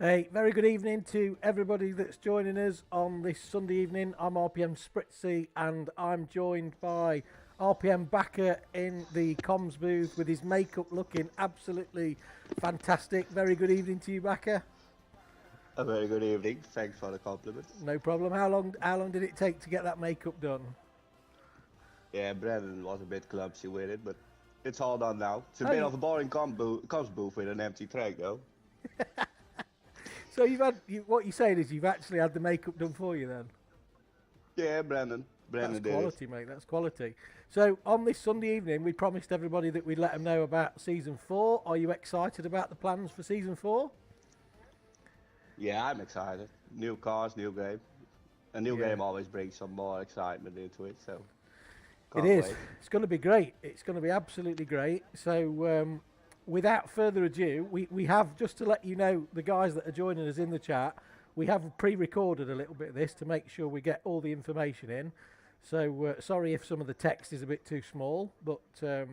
Hey, very good evening to everybody that's joining us on this Sunday evening. I'm RPM Spritzy and I'm joined by RPM Backer in the comms booth with his makeup looking absolutely fantastic. Very good evening to you, Backer. A very good evening. Thanks for the compliment. No problem. How long did it take to get that makeup done? Yeah, Brandon was a bit clumsy with it, but it's all done now. It's a Oh, bit of a boring comms booth with an empty track, though. so what you're saying is you've actually had the makeup done for you then? Yeah, Brandon. That's Brandon did it. quality, mate. That's quality. So on this Sunday evening, we promised everybody that we'd let them know about season 4. Are you excited about the plans for season 4? Yeah, I'm excited. New cars, new game. A new Yeah, game always brings some more excitement into it, so it can't is. wait. It's going to be great. It's going to be absolutely great. So without further ado, we have, just to let you know, the guys that are joining us in the chat, we have pre-recorded a little bit of this to make sure we get all the information in. So sorry if some of the text is a bit too small, but you're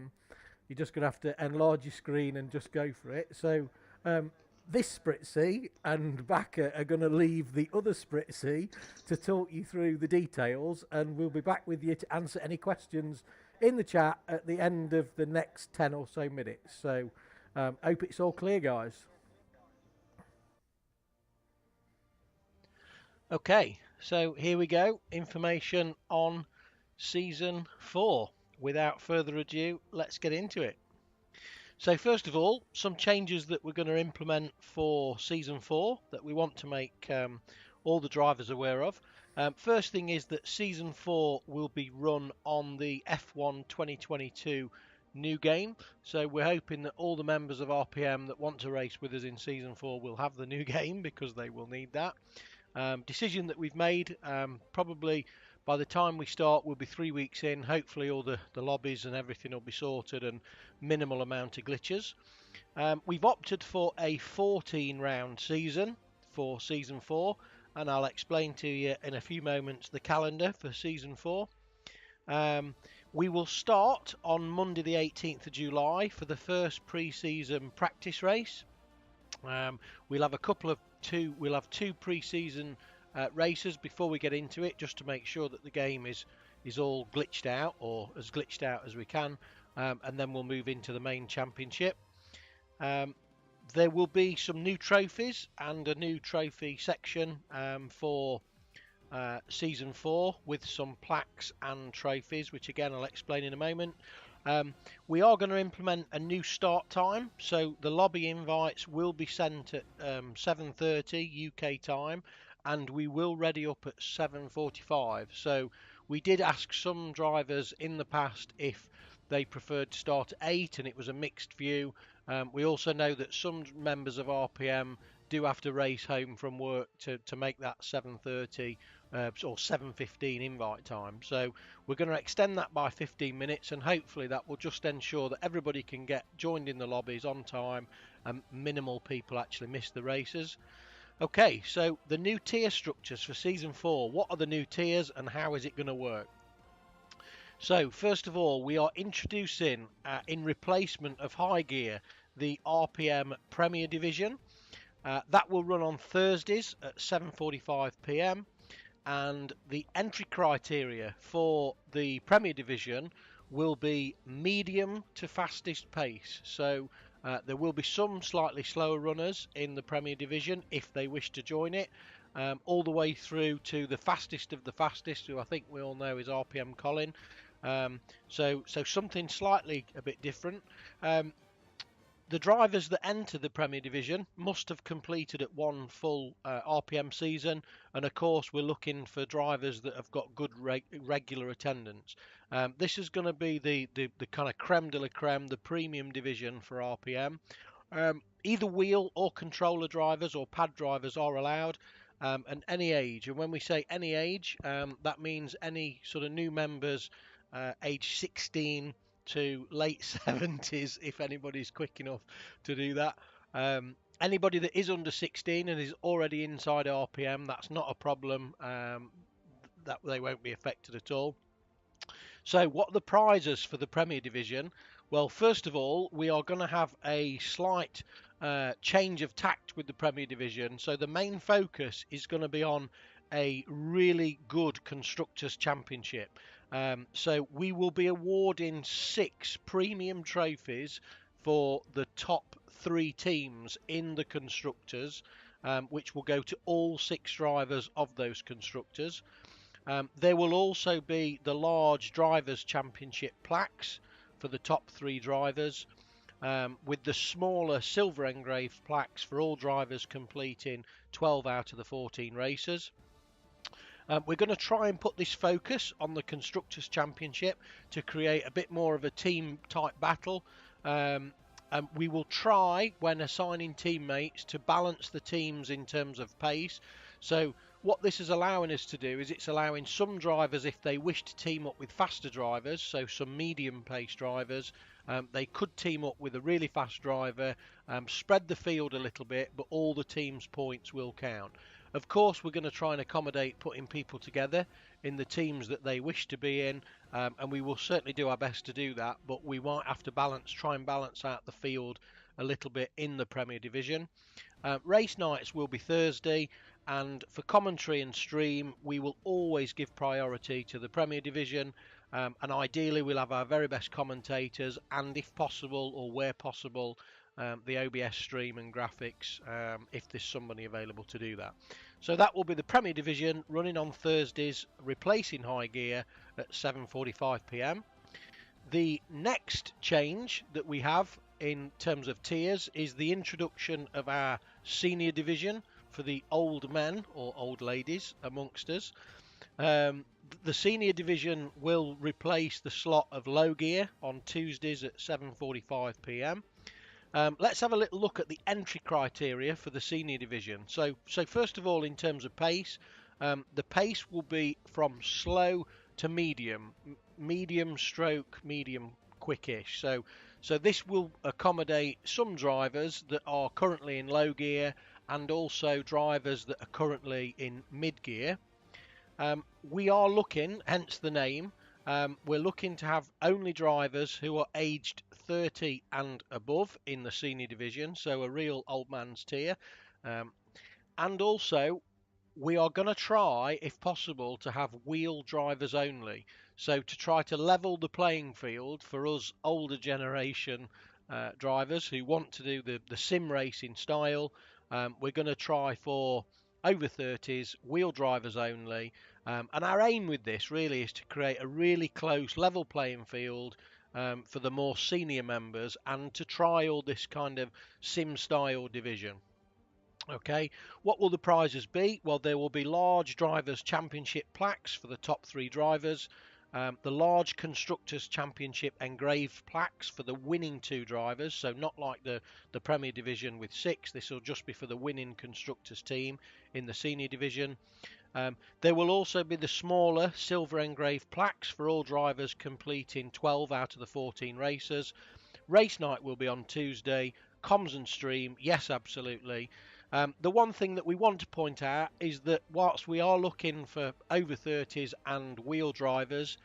just going to have to enlarge your screen and just go for it. So this Spritzy and Backer are going to leave the other Spritzy to talk you through the details, and we'll be back with you to answer any questions in the chat at the end of the next 10 or so minutes. So hope it's all clear, guys. Okay, so here we go. Information on season 4. Without further ado, let's get into it. So, first of all, some changes that we're going to implement for season 4 that we want to make all the drivers aware of. First thing is that season 4 will be run on the F1 2022 new game. So we're hoping that all the members of RPM that want to race with us in season 4 will have the new game because they will need that. Decision that we've made, probably by the time we start we'll be 3 weeks in. Hopefully all the lobbies and everything will be sorted and minimal amount of glitches. We've opted for a 14 round season for season 4, and I'll explain to you in a few moments the calendar for season 4. We will start on Monday the 18th of July for the first pre-season practice race. We'll have two pre-season races before we get into it, just to make sure that the game is all glitched out, or as glitched out as we can, and then we'll move into the main championship. There will be some new trophies and a new trophy section for season 4 with some plaques and trophies, which again I'll explain in a moment. We are going to implement a new start time, so the lobby invites will be sent at 7:30 UK time, and we will ready up at 7:45. So we did ask some drivers in the past if they preferred to start at 8, and it was a mixed view. We also know that some members of RPM do have to race home from work to make that 7:30 or 7:15 invite time. So we're going to extend that by 15 minutes, and hopefully that will just ensure that everybody can get joined in the lobbies on time and minimal people actually miss the races. Okay, so the new tier structures for season 4. What are the new tiers and how is it going to work? So first of all, we are introducing in replacement of High Gear the RPM Premier Division. That will run on Thursdays at 7:45 p.m. and the entry criteria for the Premier Division will be medium to fastest pace. So there will be some slightly slower runners in the Premier Division if they wish to join it, all the way through to the fastest of the fastest, who I think we all know is RPM Colin. So something slightly a bit different. The drivers that enter the Premier Division must have completed at one full RPM season, and of course we're looking for drivers that have got good regular attendance. This is going to be the kind of creme de la creme, the premium division for RPM. Either wheel or controller drivers or pad drivers are allowed, and any age. And when we say any age, that means any sort of new members age 16 to late 70s, if anybody's quick enough to do that. Anybody that is under 16 and is already inside RPM, that's not a problem. That they won't be affected at all. So what are the prizes for the Premier Division? Well, first of all, we are going to have a slight change of tact with the Premier Division. So the main focus is going to be on a really good Constructors' Championship. So we will be awarding 6 premium trophies for the top 3 teams in the Constructors, which will go to all 6 drivers of those Constructors. There will also be the large Drivers' Championship plaques for the top 3 drivers, with the smaller silver engraved plaques for all drivers completing 12 out of the 14 races. We're going to try and put this focus on the Constructors' Championship to create a bit more of a team type battle. And we will try, when assigning teammates, to balance the teams in terms of pace. So what this is allowing us to do is it's allowing some drivers, if they wish to team up with faster drivers, so some medium pace drivers, they could team up with a really fast driver, spread the field a little bit, but all the team's points will count. Of course, we're going to try and accommodate putting people together in the teams that they wish to be in, and we will certainly do our best to do that, but we might have to try and balance out the field a little bit in the Premier Division. Race nights will be Thursday, and for commentary and stream, we will always give priority to the Premier Division, and ideally we'll have our very best commentators, and if possible, or where possible, the OBS stream and graphics, if there's somebody available to do that. So that will be the Premier Division running on Thursdays, replacing High Gear at 7:45 p.m. The next change that we have in terms of tiers is the introduction of our Senior Division for the old men or old ladies amongst us. The Senior Division will replace the slot of Low Gear on Tuesdays at 7:45 p.m. Let's have a little look at the entry criteria for the Senior Division. So first of all, in terms of pace, the pace will be from slow to medium, medium quickish. So this will accommodate some drivers that are currently in low gear and also drivers that are currently in mid gear. We are looking, hence the name, we're looking to have only drivers who are aged 30 and above in the Senior Division, so a real old man's tier. And also, we are going to try, if possible, to have wheel drivers only. So to try to level the playing field for us older generation drivers who want to do the sim racing style, we're going to try for over 30s, wheel drivers only. And our aim with this really is to create a really close level playing field for the more senior members and to try all this kind of sim style division. Okay, what will the prizes be? Well, there will be large Drivers' Championship plaques for the top 3 drivers, the large Constructors' Championship engraved plaques for the winning 2 drivers, so not like the Premier Division with 6, this will just be for the winning Constructors team in the Senior Division. There will also be the smaller silver engraved plaques for all drivers completing 12 out of the 14 races. Race night will be on Tuesday, comms and stream, yes, absolutely. The one thing that we want to point out is that whilst we are looking for over 30s and wheel drivers,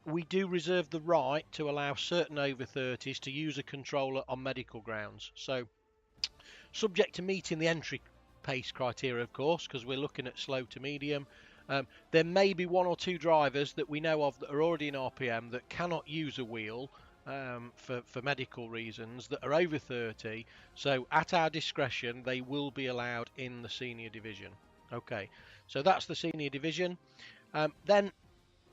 we do reserve the right to allow certain over 30s to use a controller on medical grounds. So subject to meeting the entry pace criteria, of course, because we're looking at slow to medium. There may be 1 or 2 drivers that we know of that are already in RPM that cannot use a wheel for medical reasons that are over 30, so at our discretion they will be allowed in the Senior Division. Okay, so that's the Senior Division. Then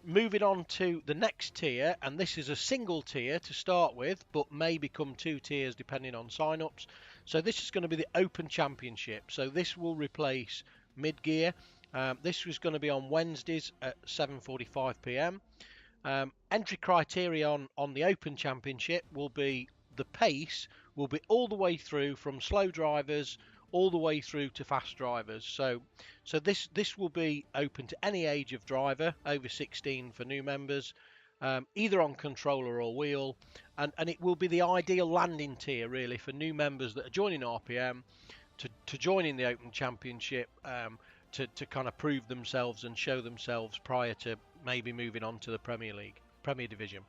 moving on to the next tier, and this is a single tier to start with but may become 2 tiers depending on sign-ups. So this is going to be the Open Championship, so this will replace mid gear. This was going to be on Wednesdays at 7:45 p.m. Entry criteria on the Open Championship will be the pace will be all the way through from slow drivers all the way through to fast drivers. So this will be open to any age of driver over 16 for new members, either on controller or wheel, and it will be the ideal landing tier really for new members that are joining RPM to join in the Open Championship, to kind of prove themselves and show themselves prior to maybe moving on to the Premier Division.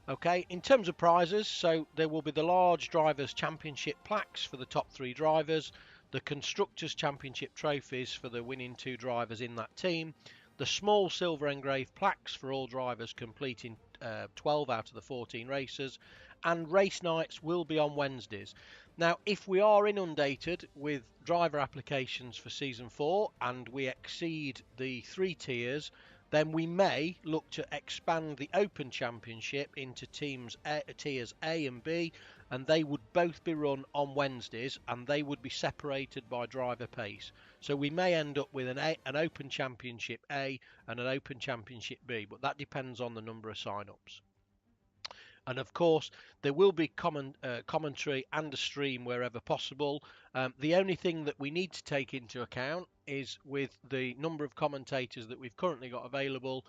Okay, in terms of prizes, so there will be the large Drivers' Championship plaques for the top 3 drivers, the Constructors' Championship trophies for the winning 2 drivers in that team, the small silver engraved plaques for all drivers completing 12 out of the 14 races, and race nights will be on Wednesdays. Now, if we are inundated with driver applications for Season 4 and we exceed the 3 tiers, then we may look to expand the Open Championship into tiers A and B, and they would both be run on Wednesdays, and they would be separated by driver pace. So we may end up with an Open Championship A and an Open Championship B, but that depends on the number of sign-ups. And of course, there will be commentary and a stream wherever possible. The only thing that we need to take into account is with the number of commentators that we've currently got available,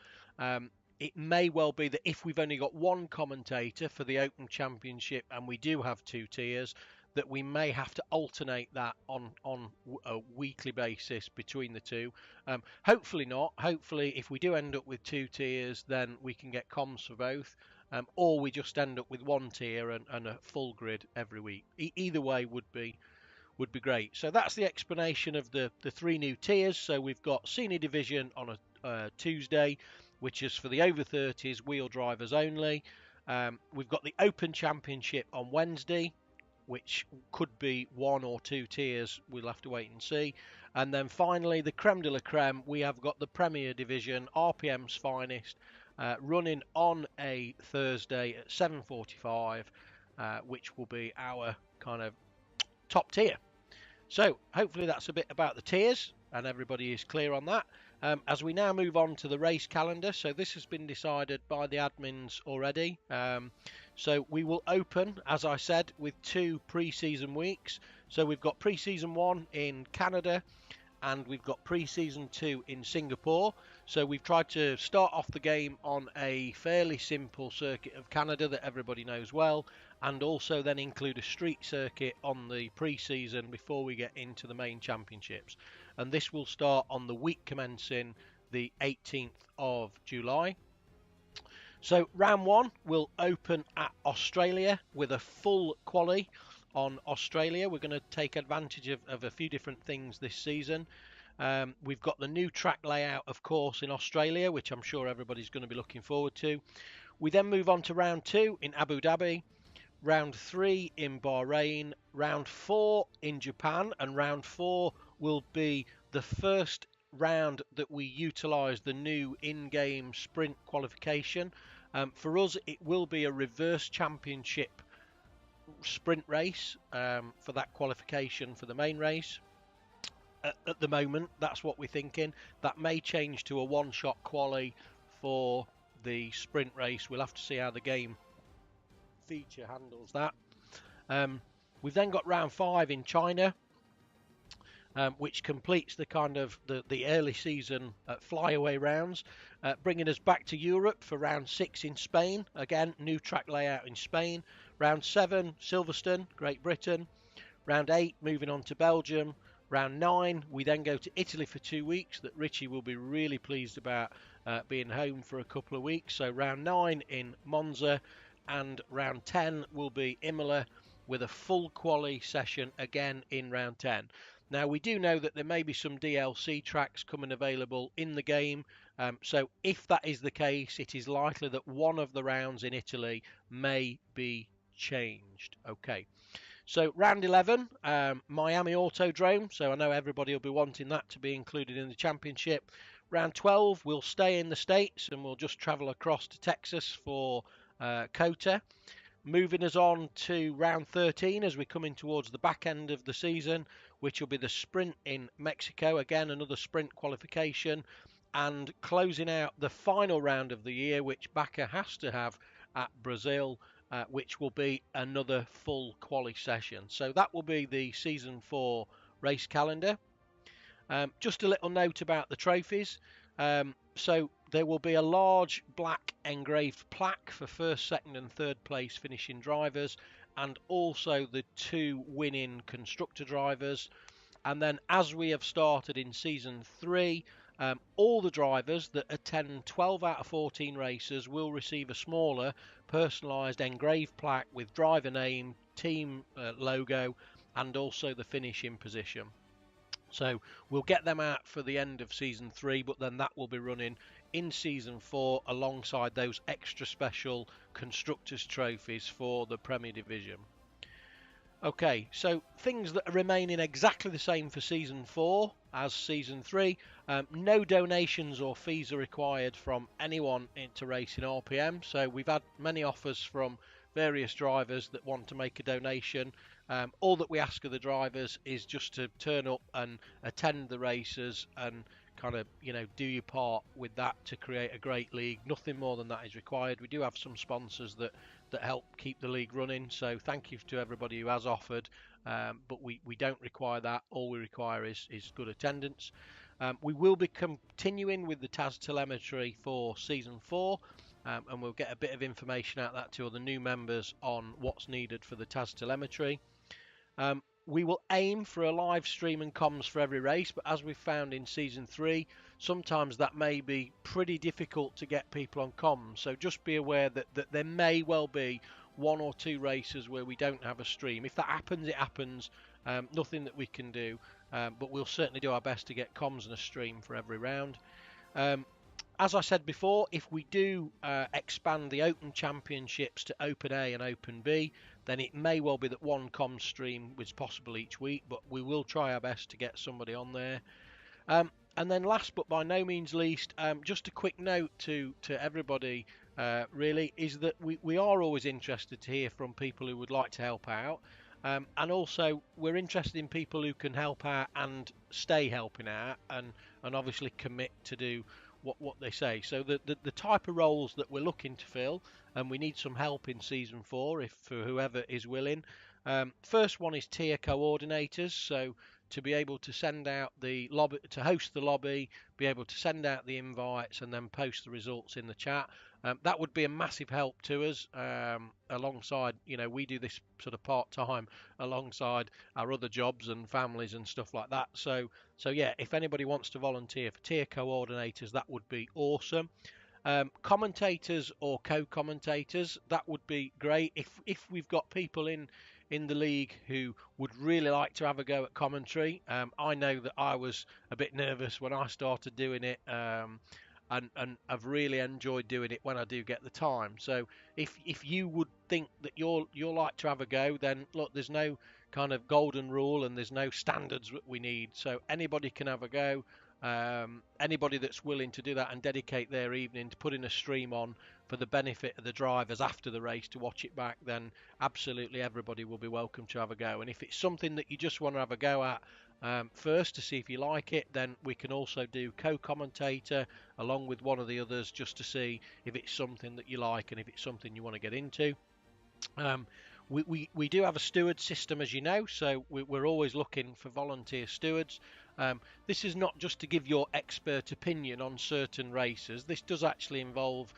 it may well be that if we've only got one commentator for the Open Championship and we do have 2 tiers, that we may have to alternate that on a weekly basis between the 2. Hopefully not. Hopefully, if we do end up with 2 tiers, then we can get comms for both. Or we just end up with 1 tier and a full grid every week. Either way would be great. So that's the explanation of the 3 new tiers. So we've got Senior Division on a Tuesday, which is for the over 30s wheel drivers only. We've got the Open Championship on Wednesday, which could be 1 or 2 tiers. We'll have to wait and see. And then finally, the creme de la creme, we have got the Premier Division, RPM's finest, running on a Thursday at 7:45, which will be our kind of top tier. So hopefully that's a bit about the tiers and everybody is clear on that. As we now move on to the race calendar, so this has been decided by the admins already. So we will open, as I said, with 2 pre-season weeks. So we've got pre-season 1 in Canada and we've got pre-season 2 in Singapore. So we've tried to start off the game on a fairly simple circuit of Canada that everybody knows well, and also then include a street circuit on the pre-season before we get into the main championships. And this will start on the week commencing the 18th of July. So round 1 will open at Australia with a full quali on Australia. We're going to take advantage of a few different things this season. We've got the new track layout, of course, in Australia, which I'm sure everybody's going to be looking forward to. We then move on to round 2 in Abu Dhabi, round 3 in Bahrain, round 4 in Japan, and round 4 will be the first round that we utilise the new in-game sprint qualification. For us, it will be a reverse championship sprint race for that qualification for the main race. At the moment, that's what we're thinking. That may change to a one-shot quali for the sprint race. We'll have to see how the game feature handles that. We've then got round 5 in China, which completes the kind of the early season flyaway rounds, bringing us back to Europe for round 6 in Spain. Again, new track layout in Spain. Round 7, Silverstone, Great Britain. Round 8, moving on to Belgium. Round 9, we then go to Italy for 2 weeks, that Richie will be really pleased about being home for a couple of weeks. So round 9 in Monza, and round 10 will be Imola with a full quali session again in round 10. Now, we do know that there may be some DLC tracks coming available in the game, so if that is the case, it is likely that one of the rounds in Italy may be changed. Okay, so round 11, Miami Autodrome, so I know everybody will be wanting that to be included in the championship. Round 12, we'll stay in the States and we'll just travel across to Texas for COTA. Moving us on to round 13 as we're coming towards the back end of the season, which will be the sprint in Mexico. Again, another sprint qualification, and closing out the final round of the year, which Bakker has to have at Brazil, which will be another full quali session. So that will be the season 4 race calendar. Just a little note about the trophies. So there will be a large black engraved plaque for first, second and third place finishing drivers, and also the 2 winning constructor drivers. And then, as we have started in season 3, all the drivers that attend 12 out of 14 races will receive a smaller personalised engraved plaque with driver name, team logo, and also the finishing position. So we'll get them out for the end of season 3, but then that will be running in season 4 alongside those extra special constructors trophies for the Premier Division. Okay, so things that are remaining exactly the same for season 4 as season 3. No donations or fees are required from anyone into racing RPM. So we've had many offers from various drivers that want to make a donation. All that we ask of the drivers is just to turn up and attend the races and kind of, you know, do your part with that to create a great league. Nothing more than that is required. We do have some sponsors that help keep the league running, so thank you to everybody who has offered, but we don't require that. All we require is good attendance. We will be continuing with the TAS telemetry for season 4, and we'll get a bit of information out of that to all the new members on what's needed for the TAS telemetry. We will aim for a live stream and comms for every race, but as we've found in season 3, sometimes that may be pretty difficult to get people on comms. So just be aware that there may well be 1 or 2 races where we don't have a stream. If that happens, it happens. Nothing that we can do, but we'll certainly do our best to get comms and a stream for every round. As I said before, if we do expand the Open Championships to Open A and Open B, then it may well be that one comms stream is possible each week, but we will try our best to get somebody on there. And then last but by no means least, just a quick note to everybody really, is that we are always interested to hear from people who would like to help out. And also we're interested in people who can help out and stay helping out and obviously commit to do what they say. So the type of roles that we're looking to fill, and we need some help in season 4 if for whoever is willing. First one is tier coordinators, so to be able to send out the lobby, to host the lobby, be able to send out the invites and then post the results in the chat. That would be a massive help to us, alongside, you know, we do this sort of part-time alongside our other jobs and families and stuff like that. So yeah, if anybody wants to volunteer for tier coordinators, that would be awesome. Commentators or co-commentators, that would be great. If we've got people in the league who would really like to have a go at commentary, I know that I was a bit nervous when I started doing it, and I've really enjoyed doing it when I do get the time. So if you would think that you're like to have a go, then look, there's no kind of golden rule and there's no standards that we need. So anybody can have a go. Anybody that's willing to do that and dedicate their evening to putting a stream on for the benefit of the drivers after the race to watch it back, then absolutely everybody will be welcome to have a go. And if it's something that you just want to have a go at first to see if you like it, then we can also do co-commentator along with one of the others just to see if it's something that you like and if it's something you want to get into. We do have a steward system, as you know, so we're always looking for volunteer stewards. This is not just to give your expert opinion on certain races. This does actually involve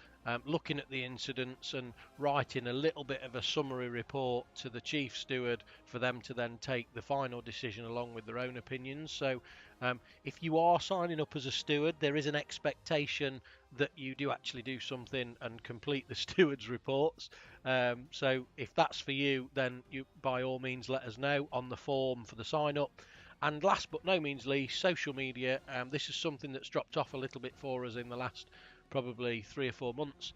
looking at the incidents and writing a little bit of a summary report to the chief steward for them to then take the final decision along with their own opinions. So if you are signing up as a steward, there is an expectation that you do actually do something and complete the steward's reports. So if that's for you, then you by all means let us know on the form for the sign up. And last but no means least, social media. This is something that's dropped off a little bit for us in the last probably 3 or 4 months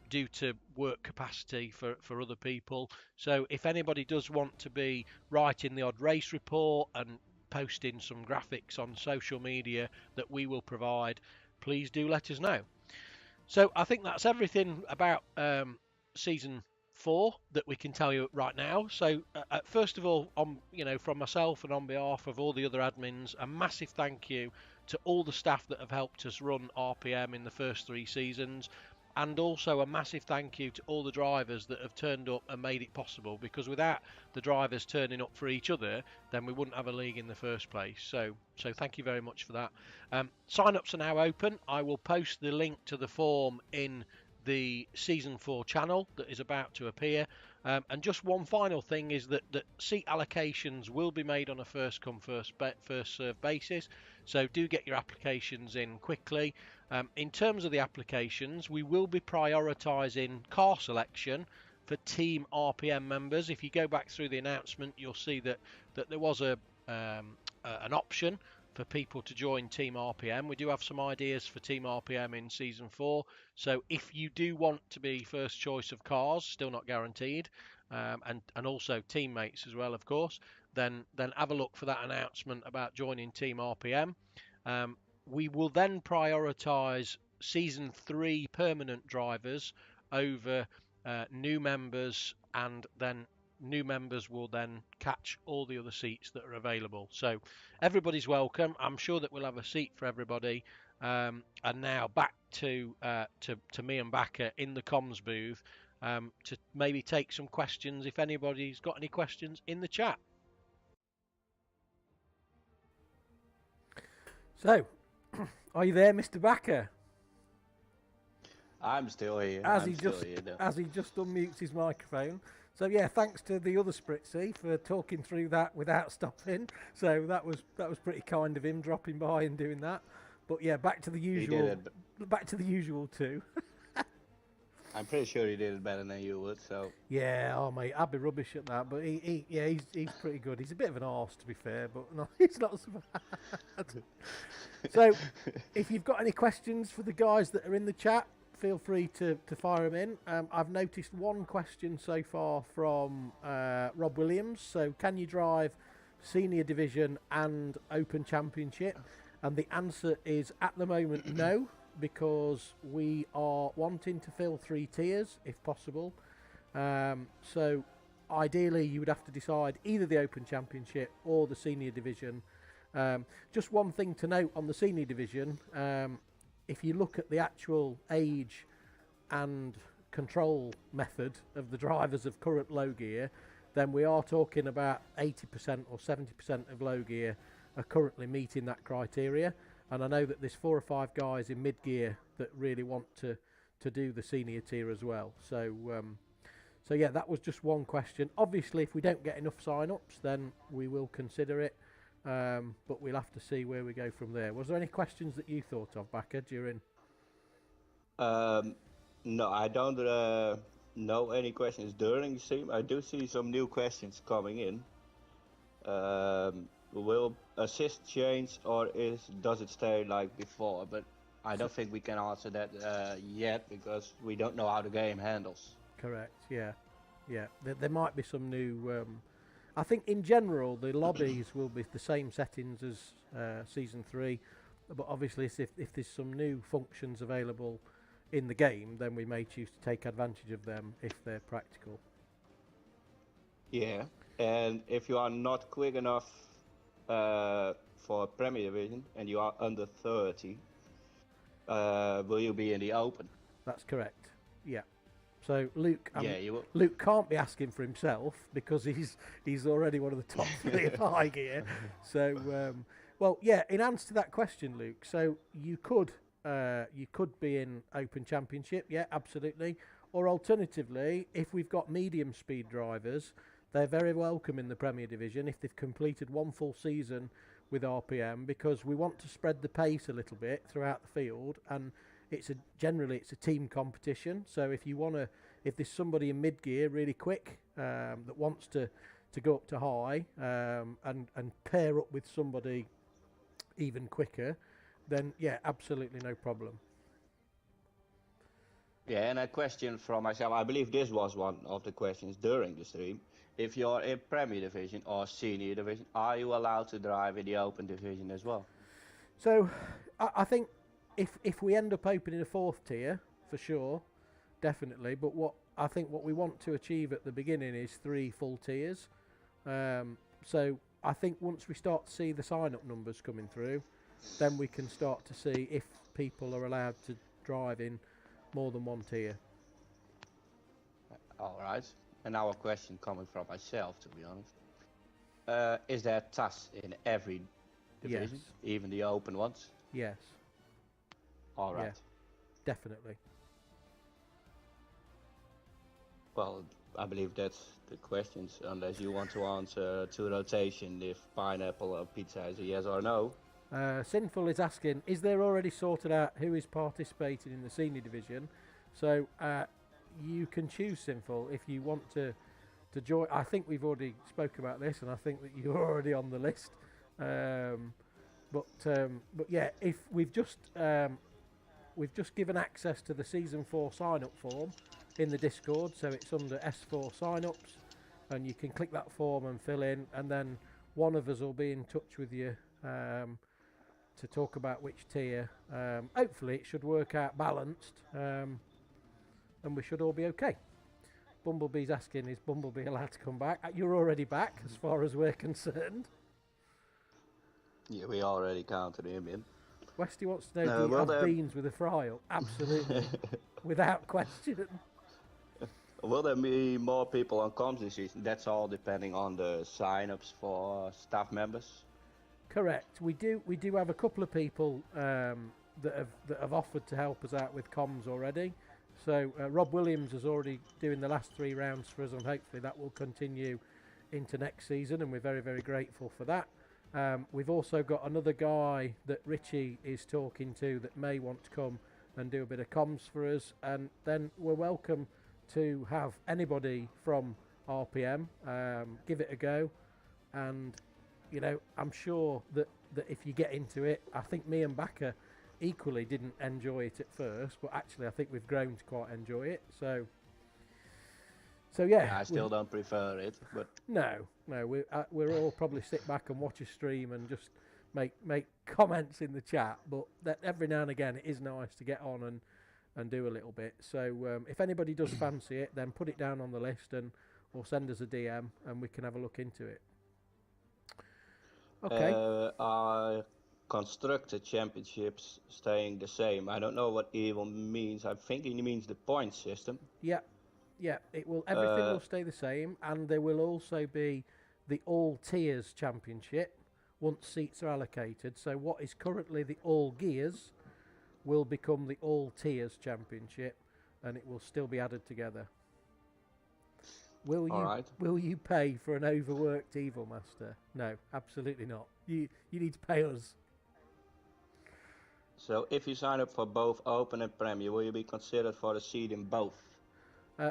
due to work capacity for other people. So if anybody does want to be writing the odd race report and posting some graphics on social media that we will provide, please do let us know. So I think that's everything about season 4 that we can tell you right now. So first of all, from myself and on behalf of all the other admins, a massive thank you to all the staff that have helped us run RPM in the first 3 seasons, and also a massive thank you to all the drivers that have turned up and made it possible, because without the drivers turning up for each other, then we wouldn't have a league in the first place. So thank you very much for that. Sign-ups are now open. I will post the link to the form in the season 4 channel that is about to appear. And just one final thing is that seat allocations will be made on a first come first served basis. So do get your applications in quickly. In terms of the applications, we will be prioritising car selection for Team RPM members. If you go back through the announcement, you'll see that there was an option for people to join Team RPM. We do have some ideas for Team RPM in Season 4. So if you do want to be first choice of cars, still not guaranteed, and also teammates as well, of course, then have a look for that announcement about joining Team RPM. We will then prioritise Season 3 permanent drivers over new members, and then new members will then catch all the other seats that are available. So everybody's welcome. I'm sure that we'll have a seat for everybody. And now back to me and Backer in the comms booth to maybe take some questions if anybody's got any questions in the chat. So, are you there, Mr. Backer? I'm still here. As he just unmutes his microphone. So yeah, thanks to the other Spritzy for talking through that without stopping. So that was pretty kind of him dropping by and doing that. But yeah, back to the usual. He did it, back to the usual too. I'm pretty sure he did it better than you would. So yeah, oh mate, I'd be rubbish at that. But he's pretty good. He's a bit of an arse to be fair, but no, he's not so bad. So if you've got any questions for the guys that are in the chat, feel free to fire them in. I've noticed one question so far from Rob Williams. So, can you drive Senior Division and Open Championship? And the answer is at the moment no, because we are wanting to fill 3 tiers if possible. So, ideally, you would have to decide either the Open Championship or the Senior Division. Just one thing to note on the Senior Division. If you look at the actual age and control method of the drivers of current low gear, then we are talking about 80% or 70% of low gear are currently meeting that criteria. And I know that there's 4 or 5 guys in mid gear that really want to do the senior tier as well. So yeah, that was just one question. Obviously, if we don't get enough sign-ups, then we will consider it. But we'll have to see where we go from there. Was there any questions that you thought of, Backer, during? No, I don't know any questions during the stream. I do see some new questions coming in. Will assist change, or does it stay like before? But I don't think we can answer that yet, because we don't know how the game handles. Correct. Yeah. There might be some new. I think in general the lobbies will be the same settings as Season 3, but obviously if there's some new functions available in the game, then we may choose to take advantage of them if they're practical. Yeah, and if you are not quick enough for Premier Division and you are under 30, will you be in the Open? That's correct. Yeah. So Luke, you will. Luke can't be asking for himself because he's already one of the top 3 of high gear. So, well, yeah. In answer to that question, Luke, so you could be in Open Championship, yeah, absolutely. Or alternatively, if we've got medium speed drivers, they're very welcome in the Premier Division if they've completed 1 full season with RPM, because we want to spread the pace a little bit throughout the field, and generally it's a team competition. So if there's somebody in mid gear really quick that wants to go up to high and pair up with somebody even quicker, then yeah, absolutely no problem. Yeah, and a question from myself. I believe this was one of the questions during the stream. If you're in Premier Division or Senior Division, are you allowed to drive in the Open Division as well? So I think if we end up opening a 4th tier, for sure, definitely. But what we want to achieve at the beginning is 3 full tiers. So I think once we start to see the sign-up numbers coming through, then we can start to see if people are allowed to drive in more than 1 tier. All right. And now a question coming from myself, to be honest. Is there TAS in every division, Yes. even the open ones? Yes. All right. Yeah, definitely. Well, I believe that's the questions. Unless you want to answer to rotation if pineapple or pizza is a yes or no. Sinful is asking, is there already sorted out who is participating in the senior division? So you can choose Sinful if you want to join. I think we've already spoke about this, and I think that you're already on the list. But yeah, if we've just given access to the season 4 sign up form in the Discord, so it's under S4 sign ups, and you can click that form and fill in, and then one of us will be in touch with you to talk about which tier. Hopefully it should work out balanced, and we should all be okay. Bumblebee's asking, is Bumblebee allowed to come back? You're already back as far as we're concerned. Yeah, we already counted him in. Westy wants to know, do you have beans with a fry up? Absolutely. Without question. Will there be more people on comms this season? That's all depending on the sign-ups for staff members. Correct. We do have a couple of people that have offered to help us out with comms already. So Rob Williams is already doing the last 3 rounds for us, and hopefully that will continue into next season, and we're very, very grateful for that. We've also got another guy that Richie is talking to that may want to come and do a bit of comms for us, and then we're welcome to have anybody from RPM give it a go. And you know, I'm sure that if you get into it, I think me and Backer equally didn't enjoy it at first, but actually I think we've grown to quite enjoy it. So yeah, I still don't prefer it, but no, we're all probably sit back and watch a stream and just make comments in the chat. But that every now and again it is nice to get on and do a little bit. So if anybody does fancy it, then put it down on the list or send us a DM and we can have a look into it. Okay. Are constructed championships staying the same? I don't know what evil means. I'm thinking he means the point system. Yeah, it will. Everything will stay the same, and there will also be the all tiers championship once seats are allocated. So what is currently the all gears will become the all tiers championship, and it will still be added together. Will you pay for an overworked Evil Master? No, absolutely not. You need to pay us. So if you sign up for both Open and Premier, will you be considered for the seed in both?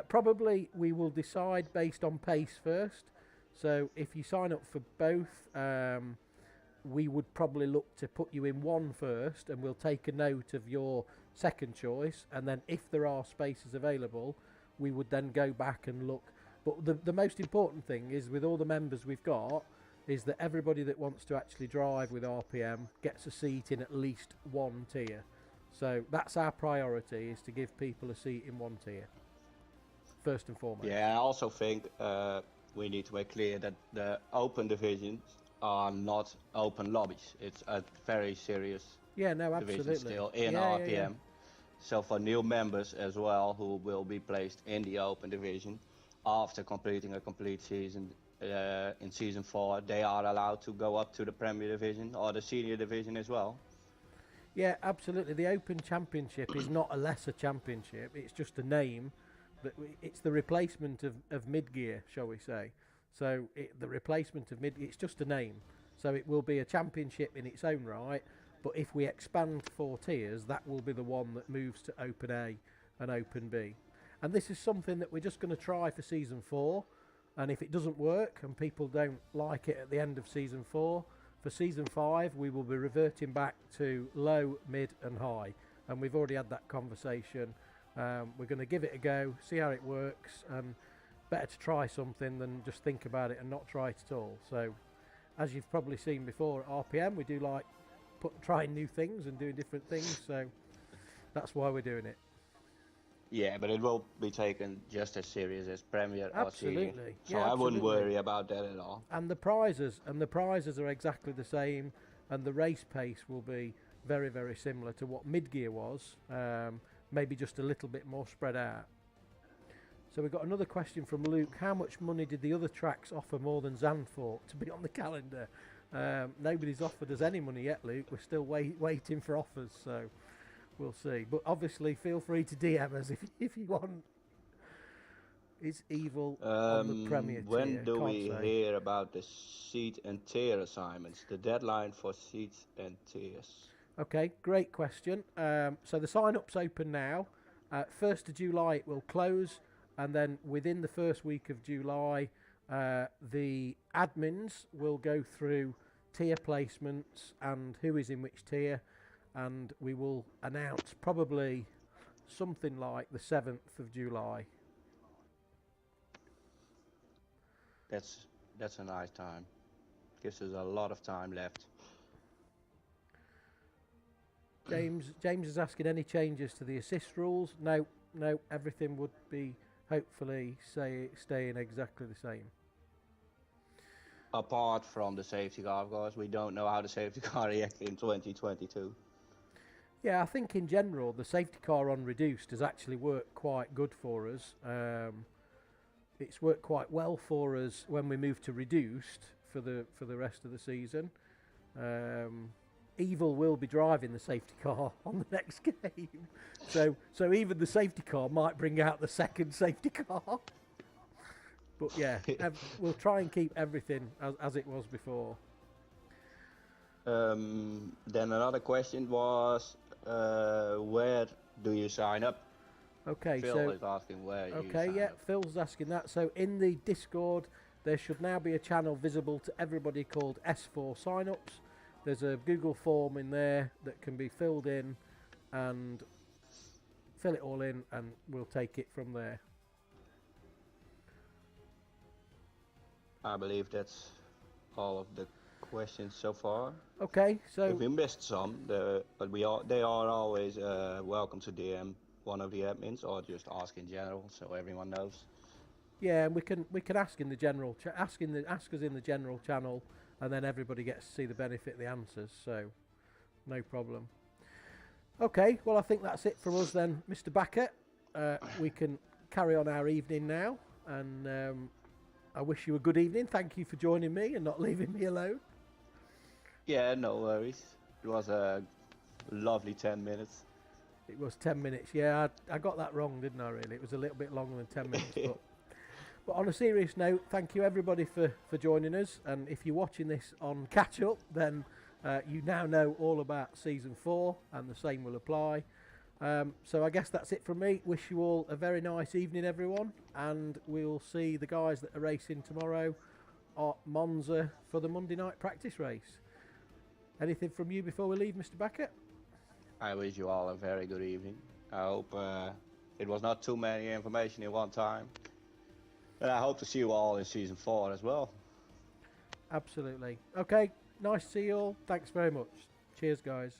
Probably we will decide based on pace first. So if you sign up for both, we would probably look to put you in one first, and we'll take a note of your second choice, and then if there are spaces available, we would then go back and look. But the most important thing is, with all the members we've got, is that everybody that wants to actually drive with RPM gets a seat in at least one tier. So that's our priority, is to give people a seat in one tier, first and foremost. Yeah, I also think we need to make clear that the open divisions are not open lobbies. It's a very serious division still in RPM. Yeah. So for new members as well, who will be placed in the open division after completing a complete season in season 4, they are allowed to go up to the Premier Division or the Senior Division as well. Yeah, absolutely. The Open Championship is not a lesser championship. It's just a name. It's the replacement of mid-gear, shall we say. So the replacement of it's just a name. So it will be a championship in its own right. But if we expand 4 tiers, that will be the one that moves to Open A and Open B. And this is something that we're just going to try for Season 4. And if it doesn't work and people don't like it at the end of Season 4, for Season 5 we will be reverting back to low, mid and high. And we've already had that conversation. We're going to give it a go, see how it works, and better to try something than just think about it and not try it at all. So, as you've probably seen before at RPM, we do like trying new things and doing different things, so that's why we're doing it. Yeah, but it will be taken just as serious as Premier or Senior. Absolutely. So I wouldn't worry about that at all. And the prizes are exactly the same, and the race pace will be very, very similar to what mid-gear was, maybe just a little bit more spread out. So we've got another question from Luke. How much money did the other tracks offer more than Zandvoort to be on the calendar? Nobody's offered us any money yet, Luke. We're still waiting for offers, so we'll see. But obviously, feel free to DM us if you want. Is Evil on the Premier tier? When do Can't we say. hear about the seed and tier assignments? The deadline for seeds and tiers. Okay, great question. So the sign-up's open now. 1st of July it will close, and then within the first week of July, the admins will go through tier placements and who is in which tier, and we will announce probably something like the 7th of July. That's a nice time. Gives us a lot of time left. James is asking any changes to the assist rules. No, everything would be hopefully staying exactly the same. Apart from the safety car, of course, we don't know how the safety car reacts in 2022. Yeah, I think in general the safety car on reduced has actually worked quite good for us. It's worked quite well for us when we moved to reduced for the rest of the season. Evil will be driving the safety car on the next game, so even the safety car might bring out the second safety car. But yeah, we'll try and keep everything as it was before. Then another question was, where do you sign up? Okay, Phil is asking where you okay, sign yeah, up. Phil's asking that. So in the Discord, there should now be a channel visible to everybody called S4 Signups. There's a Google form in there that can be filled in, and fill it all in, and we'll take it from there. I believe that's all of the questions so far. Okay, If so we missed some, but they are always welcome to DM one of the admins or just ask in general, so everyone knows. yeah, and we can ask in the general ask us in the general channel, and then everybody gets to see the benefit of the answers. So no problem. Okay, well I think that's it from us then, Mr. Backer. We can carry on our evening now, and I wish you a good evening. Thank you for joining me and not leaving me alone. Yeah, no worries. It was a lovely 10 minutes. It was 10 minutes. Yeah, I got that wrong, didn't I, really? It was a little bit longer than 10 minutes. But on a serious note, thank you everybody for joining us. And if you're watching this on catch up, then you now know all about Season 4, and the same will apply. So I guess that's it from me. Wish you all a very nice evening, everyone. And we'll see the guys that are racing tomorrow at Monza for the Monday night practice race. Anything from you before we leave, Mr. Backer? I wish you all a very good evening. I hope it was not too many information in one time. And I hope to see you all in Season 4 as well. Absolutely. Okay, nice to see you all. Thanks very much. Cheers, guys.